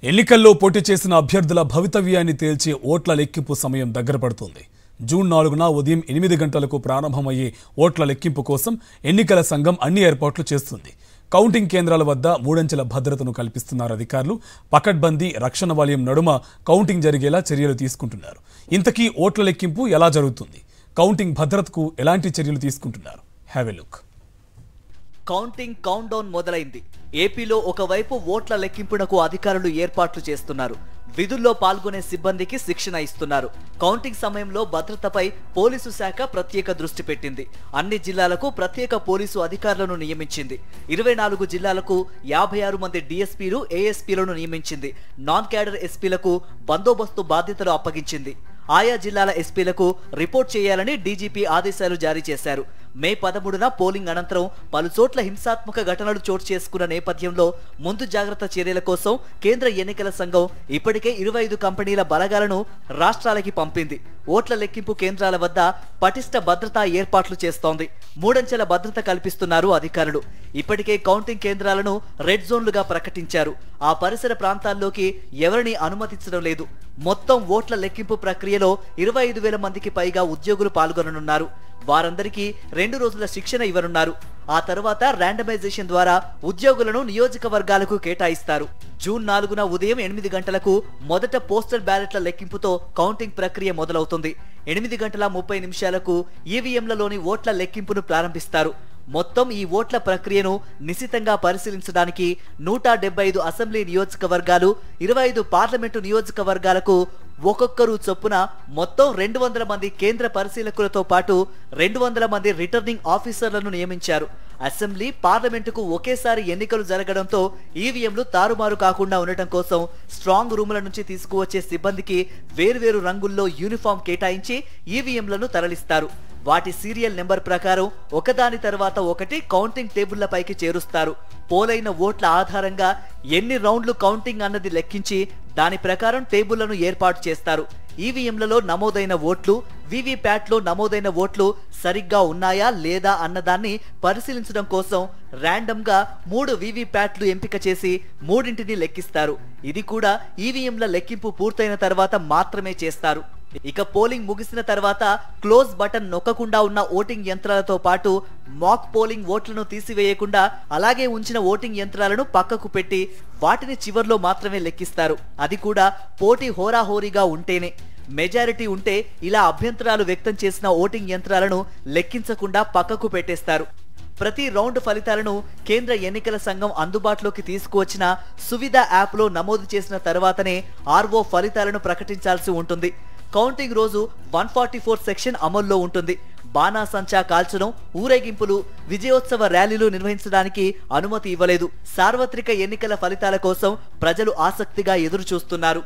ఎన్నికల్లో పోటీ చేసిన అభ్యర్థుల భవితవ్యాన్ని తేల్చే ఓట్ల లెక్కింపు సమయం దగ్గర పడుతోంది. జూన్ 4న ఉదయం 8 గంటలకు ప్రారంభమయ్యే ఓట్ల లెక్కింపు కోసం ఎన్నికల సంఘం అన్ని ఏర్పాట్లు చేస్తుంది. కౌంటింగ్ కేంద్రాల వద్ద మూడంచెల భద్రతను కల్పిస్తున్నారు అధికారులు. పకడ్బందీ రక్షణ వలయం నడుమ కౌంటింగ్ జరిగేలా చర్యలు తీసుకుంటున్నారు. ఇంతకీ ఓట్ల లెక్కింపు ఎలా జరుగుతుంది? కౌంటింగ్ భద్రతకు ఎలాంటి చర్యలు తీసుకుంటున్నారు? Have a look. Counting count down మొదలైంది. ఏపీలో ఒకవైపు ఓట్ల లెక్కింపునకు అధికారులు ఏర్పాట్లు చేస్తున్నారు. విధుల్లో పాల్గొనే సిబ్బందికి శిక్షణ ఇస్తున్నారు. కౌంటింగ్ సమయంలో భద్రతపై పోలీసు శాఖ ప్రత్యేక దృష్టి పెట్టింది. అన్ని జిల్లాలకు ప్రత్యేక పోలీసు అధికారులను నియమించింది. 24 జిల్లాలకు 56 మంది డీఎస్పీలు, ఏఎస్పీలను నియమించింది. నాన్ క్యాడర్ ఎస్పీలకు బందోబస్తు బాధ్యతలు అప్పగించింది. ఆయా జిల్లాల ఎస్పీలకు రిపోర్ట్ చేయాలని డీజీపీ ఆదేశాలు జారీ చేశారు. మే 13న పోలింగ్ అనంతరం పలుచోట్ల హింసాత్మక ఘటనలు చోటు చేసుకున్న నేపథ్యంలో ముందు జాగ్రత్త చర్యల కోసం కేంద్ర ఎన్నికల సంఘం ఇప్పటికే 25 కంపెనీల బలగాలను రాష్ట్రాలకి పంపింది. ఓట్ల లెక్కింపు కేంద్రాల వద్ద పటిష్ట భద్రతా ఏర్పాట్లు చేస్తోంది. మూడంచెల భద్రత కల్పిస్తున్నారు అధికారులు. ఇప్పటికే కౌంటింగ్ కేంద్రాలను రెడ్ జోన్లుగా ప్రకటించారు. ఆ పరిసర ప్రాంతాల్లోకి ఎవరిని అనుమతించడం లేదు. మొత్తం ఓట్ల లెక్కింపు ప్రక్రియలో 25,000 మందికి పైగా ఉద్యోగులు పాల్గొననున్నారు. వారందరికీ 2 రోజుల శిక్షణ ఇవ్వనున్నారు. ఆ తర్వాత ర్యాండమైజేషన్ ద్వారా ఉద్యోగులను నియోజకవర్గాలకు కేటాయిస్తారు. జూన్ 4న ఉదయం 8 గంటలకు మొదట పోస్టల్ బ్యాలెట్ల లెక్కింపుతో కౌంటింగ్ ప్రక్రియ మొదలవుతుంది. 8:30 ఈవీఎంలలోని ఓట్ల లెక్కింపును ప్రారంభిస్తారు. మొత్తం ఈ ఓట్ల ప్రక్రియను నిశితంగా పరిశీలించడానికి 175 అసెంబ్లీ నియోజకవర్గాలు, 25 పార్లమెంటు నియోజకవర్గాలకు ఒక్కొక్కరు చొప్పున మొత్తం 200 మంది కేంద్ర పరిశీలకులతో పాటు 200 మంది రిటర్నింగ్ ఆఫీసర్లను నియమించారు. అసెంబ్లీ, పార్లమెంటుకు ఒకేసారి ఎన్నికలు జరగడంతో ఈవీఎంలు తారుమారు కాకుండా ఉండటం కోసం స్ట్రాంగ్ రూముల నుంచి తీసుకువచ్చే సిబ్బందికి వేర్వేరు రంగుల్లో యూనిఫామ్ కేటాయించి ఈవీఎంలను తరలిస్తారు. వాటి సీరియల్ నెంబర్ ప్రకారం ఒకదాని తర్వాత ఒకటి కౌంటింగ్ టేబుళ్లపైకి చేరుస్తారు. పోలైన ఓట్ల ఆధారంగా ఎన్ని రౌండ్లు కౌంటింగ్ అన్నది లెక్కించి దాని ప్రకారం టేబుళ్లను ఏర్పాటు చేస్తారు. ఈవీఎంలలో నమోదైన ఓట్లు, వీవీప్యాట్లో నమోదైన ఓట్లు సరిగ్గా ఉన్నాయా లేదా అన్నదాన్ని పరిశీలించడం కోసం ర్యాండమ్గా 3 వీవీప్యాట్లు ఎంపిక చేసి 3ంటిని లెక్కిస్తారు. ఇది కూడా ఈవీఎంల లెక్కింపు పూర్తయిన తర్వాత మాత్రమే చేస్తారు. ఇక పోలింగ్ ముగిసిన తర్వాత క్లోజ్ బటన్ నొక్కకుండా ఉన్న ఓటింగ్ యంత్రాలతో పాటు మాక్ పోలింగ్ ఓట్లను తీసివేయకుండా అలాగే ఉంచిన ఓటింగ్ యంత్రాలను పక్కకు పెట్టి వాటిని చివర్లో మాత్రమే లెక్కిస్తారు. అది కూడా పోటీ హోరాహోరీగా ఉంటేనే. మెజారిటీ ఉంటే ఇలా అభ్యంతరాలు వ్యక్తం చేసిన ఓటింగ్ యంత్రాలను లెక్కించకుండా పక్కకు పెట్టేస్తారు. ప్రతి రౌండ్ ఫలితాలను కేంద్ర ఎన్నికల సంఘం అందుబాటులోకి తీసుకువచ్చిన సువిధ యాప్లో నమోదు చేసిన తర్వాతనే ఆర్ఓ ఫలితాలను ప్రకటించాల్సి ఉంటుంది. కౌంటింగ్ రోజు 144 సెక్షన్ అమల్లో ఉంటుంది. బాణాసంచా కాల్చడం, ఊరేగింపులు, విజయోత్సవ ర్యాలీలు నిర్వహించడానికి అనుమతి ఇవ్వలేదు. సార్వత్రిక ఎన్నికల ఫలితాల కోసం ప్రజలు ఆసక్తిగా ఎదురు చూస్తున్నారు.